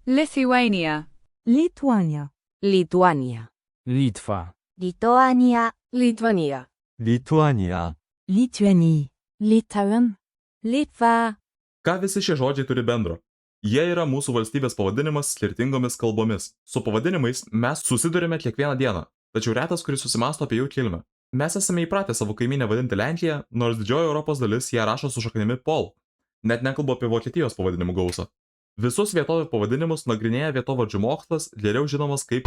Lithuania. Lituania. Lituania. Litva. Lituania. Lithuania. Lituania. Lituanie. Litauen. Litva. Ką visi šie žodžiai turi bendro? Jie yra mūsų valstybės pavadinimas skirtingomis kalbomis. Su pavadinimais mes susidurime kiekvieną dieną, tačiau retas, kuris susimąsto apie jų kilmę. Mes esame įpratę savo kaimynę vadinti Lenkiją, nors didžioji Europos dalis ją rašo su šaknimi Pol. Net nekalbu apie Vokietijos pavadinimų gausą. Visus vietovių pavadinimus nagrinėja vietovardžių mokslas, geriau žinomas kaip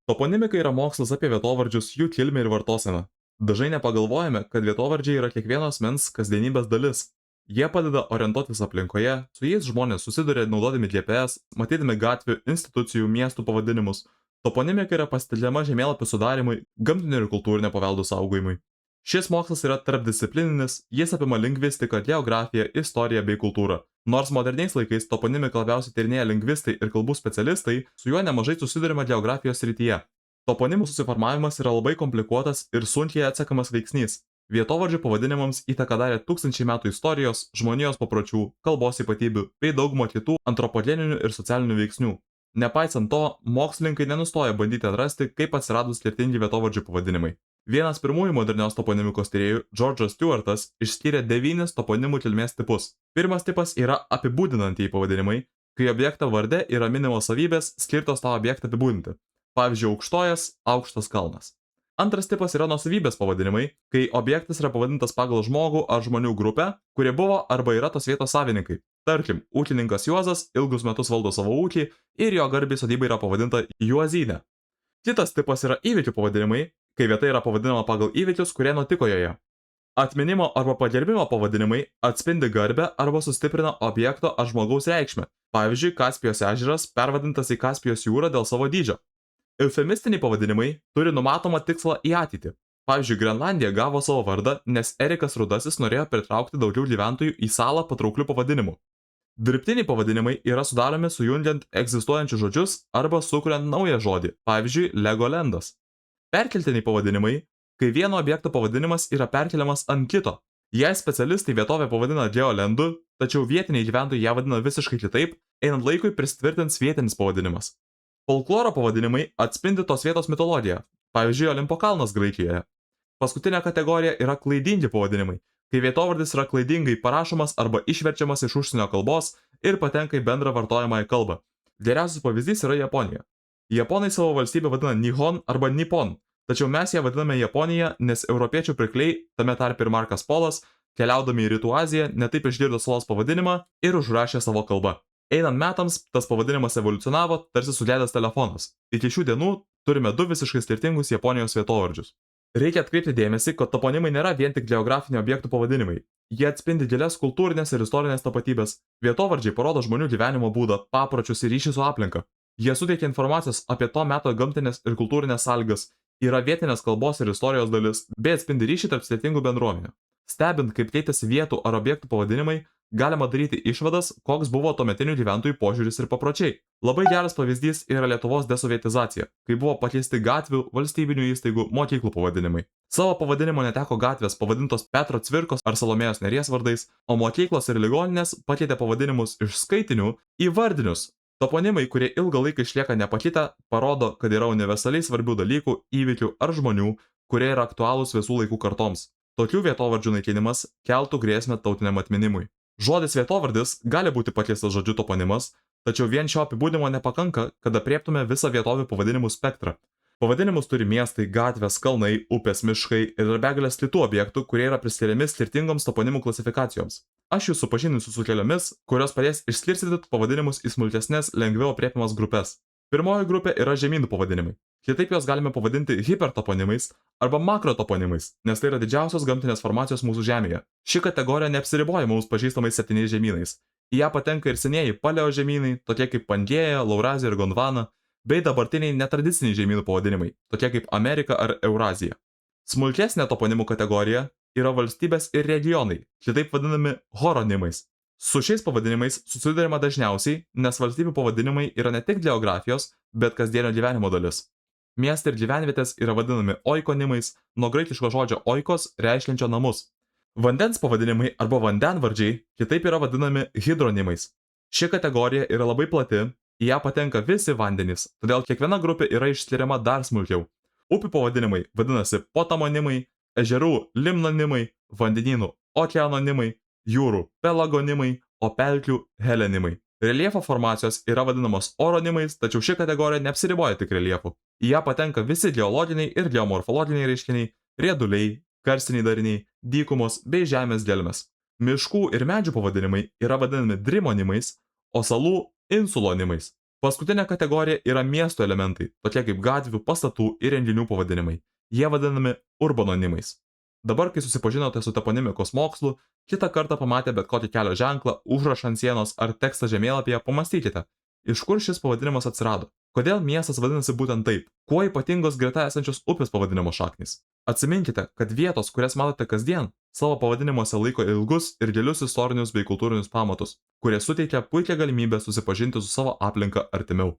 toponimika yra mokslas apie vietovardžius, jų kilmę ir vartoseną. Dažnai nepagalvojame, kad vietovardžiai yra kiekvieno asmens kasdienybės dalis. Jie padeda orientuotis aplinkoje, su jais žmonės susiduria naudodami GPS, matydami gatvių, institucijų, miestų pavadinimus. Toponimika yra pasitelkiama žemėlapių sudarimui, gamtinio ir kultūrinio paveldo saugojimui. Šis mokslas yra tarpdisciplininis, jis apima lingvistiką, geografiją, istoriją bei kultūrą. Nors moderniais laikais toponimiką labiausiai tyrinėja lingvistai ir kalbų specialistai, su juo nemažai susidurima geografijos srityje. Toponimų susiformavimas yra labai komplikuotas ir sunkiai atsekamas veiksnys. Vietovardžių pavadinimams įtaką darė tūkstančiai metų istorijos, žmonijos papročių, kalbos ypatybių bei daugumo kitų antropogeninių ir socialinių veiksnių. Nepaisant to, mokslininkai nenustoja bandyti atrasti, kaip atsiradus skirtingi vietovardžių pavadinimai. Vienas pirmųjų modernios toponimikos tyrėjų, George'as Stewartas, išskyrė 9 toponimų kilmės tipus. Pirmas tipas yra apibūdinantieji pavadinimai, kai objekto varde yra minimos savybės skirtos tą objektą apibūdinti. Pavyzdžiui, aukštojas, aukštas kalnas. Antras tipas yra nuosavybės pavadinimai, kai objektas yra pavadintas pagal žmogų ar žmonių grupę, kurie buvo arba yra tos vietos savininkai. Tarkim, ūkininkas Juozas ilgus metus valdo savo ūkį ir jo garbei sodyba yra pavadinta Juozyne. Kitas tipas yra įvykių pavadinimai, kai vieta yra pavadinama pagal įvykius, kurie nutiko joje. Atminimo arba pagerbimo pavadinimai atspindi garbę arba sustiprina objekto ar žmogaus reikšmę. Pavyzdžiui, Kaspijos ežeras pervadintas į Kaspijos jūrą dėl savo dydžio. Eufemistiniai pavadinimai turi numatomą tikslą į ateitį. Pavyzdžiui, Grenlandija gavo savo vardą, nes Erikas Rudasis norėjo pritraukti daugiau gyventojų į salą patrauklių pavadinimų. Dirbtiniai pavadinimai yra sudaromi sujungiant egzistuojančius žodžius arba sukuriant naują žodį, pavyzdžiui, Legolendas. Perkeltiniai pavadinimai, kai vieno objekto pavadinimas yra perkeliamas ant kito. Jei specialistai vietovę pavadina Geolendu, tačiau vietiniai gyventojai ją vadina visiškai kitaip, einant laikui prisitvirtins vietinis pavadinimas. Folkloro pavadinimai atspindi tos vietos mitologiją, pavyzdžiui, Olimpo kalnas Graikijoje. Paskutinė kategorija yra klaidingi pavadinimai, kai vietovardis yra klaidingai parašomas arba išverčiamas iš užsienio kalbos ir patenka į bendrą vartojamąją kalbą. Geriausias pavyzdys yra Japonija. Japonai savo valstybę vadina Nihon arba Nippon, tačiau mes ją vadiname Japonija, nes europiečių pirkliai, tame tarpe ir Markas Polas, keliaudami į Rytų Aziją, netaip išgirdo salos pavadinimą ir užrašė savo kalbą. Einant metams, tas pavadinimas evoliucionavo tarsi sugedęs telefonas. Iki šių dienų turime 2 visiškai skirtingus Japonijos vietovardžius. Reikia atkreipti dėmesį, kad toponimai nėra vien tik geografinių objektų pavadinimai. Jie atspindi gilias kultūrinės ir istorinės tapatybės. Vietovardžiai parodo žmonių gyvenimo būdą, papročius ir ryšį su aplinka. Jie suteikia informacijos apie to meto gamtinės ir kultūrinės sąlygas, yra vietinės kalbos ir istorijos dalis, bei atspindi ryšį tarp skirtingų bendruomenių. Stebint, kaip keitėsi vietų ar objektų pavadinimai, galima daryti išvadas, koks buvo tuometinių gyventojų požiūris ir papročiai. Labai geras pavyzdys yra Lietuvos desovietizacija, kai buvo pakeisti gatvių, valstybinių įstaigų, mokyklų pavadinimai. Savo pavadinimo neteko gatvės pavadintos Petro Cvirkos ar Salomėjos Nėries vardais, o mokyklos ir ligoninės pakeitė pavadinimus iš skaitinių į vardinius. Toponimai, kurie ilgą laiką išlieka nepakitę, parodo, kad yra universaliai svarbių dalykų, įvykių ar žmonių, kurie yra aktualūs visų laikų kartoms. Tokių vietovardžių naikinimas keltų grėsmę tautiniam atminimui. Žodis vietovardis gali būti pakeistas žodžiu toponimas, tačiau vien šio apibūdinimo nepakanka, kad apriektume visą vietovių pavadinimų spektrą. Pavadinimus turi miestai, gatvės, kalnai, upės, miškai ir begalės kitų objektų, kurie yra priskiriami skirtingoms toponimų klasifikacijoms. Aš jūs supažindinsiu su keliomis, kurios padės išskirstyti pavadinimus į smulkesnes, lengviau apriepiamas grupės. Pirmoji grupė yra žemynų pavadinimai. Kitaip juos galime pavadinti hipertoponimais arba makrotoponimais, nes tai yra didžiausios gamtinės formacijos mūsų Žemėje. Ši kategorija neapsiriboja mums pažįstamais 7 žemynais. Į ją patenka ir senieji paleo žemynai, tokie kaip Pangėja, Laurazija ir Gondvana, bei dabartiniai netradiciniai žemynų pavadinimai, tokie kaip Amerika ar Eurazija. Smulkesnė toponimų kategorija yra valstybės ir regionai, kitaip vadinami horonimais. Su šiais pavadinimais susiduriama dažniausiai, nes valstybių pavadinimai yra ne tik geografijos, bet kasdienio gyvenimo dalis. Miestai ir gyvenvietės yra vadinami oikonimais, nuo graikiško žodžio oikos reiškiančio namus. Vandens pavadinimai arba vandenvardžiai kitaip yra vadinami hidronimais. Ši kategorija yra labai plati, į ją patenka visi vandenys, todėl kiekviena grupė yra išskiriama dar smulkiau. Upių pavadinimai vadinasi potamonimai, ežerų limnonimai, vandenynų okeanonimai, jūrų pelagonimai, o pelkių helenimai. Reljefo formacijos yra vadinamos oronimais, tačiau ši kategorija neapsiriboja tik reljefu. Į ją patenka visi geologiniai ir geomorfologiniai reiškiniai, rieduliai, karstiniai dariniai, dykumos bei žemės gelmės. Miškų ir medžių pavadinimai yra vadinami drimonimais, o salų insulonimais. Paskutinė kategorija yra miesto elementai, tokie kaip gatvių, pastatų ir renginių pavadinimai. Jie vadinami urbanonimais. Dabar, kai susipažinote su toponimikos mokslu, kitą kartą pamatę bet kokį kelio ženklą, užrašą ant sienos ar tekstą žemėlapyje, pamastykite, iš kur šis pavadinimas atsirado. Kodėl miestas vadinasi būtent taip? Kuo ypatingos greta esančios upės pavadinimo šaknys? Atsiminkite, kad vietos, kurias matote kasdien, savo pavadinimuose laiko ilgus ir gilius istorinius bei kultūrinius pamatus, kurie suteikia puikią galimybę susipažinti su savo aplinka artimiau.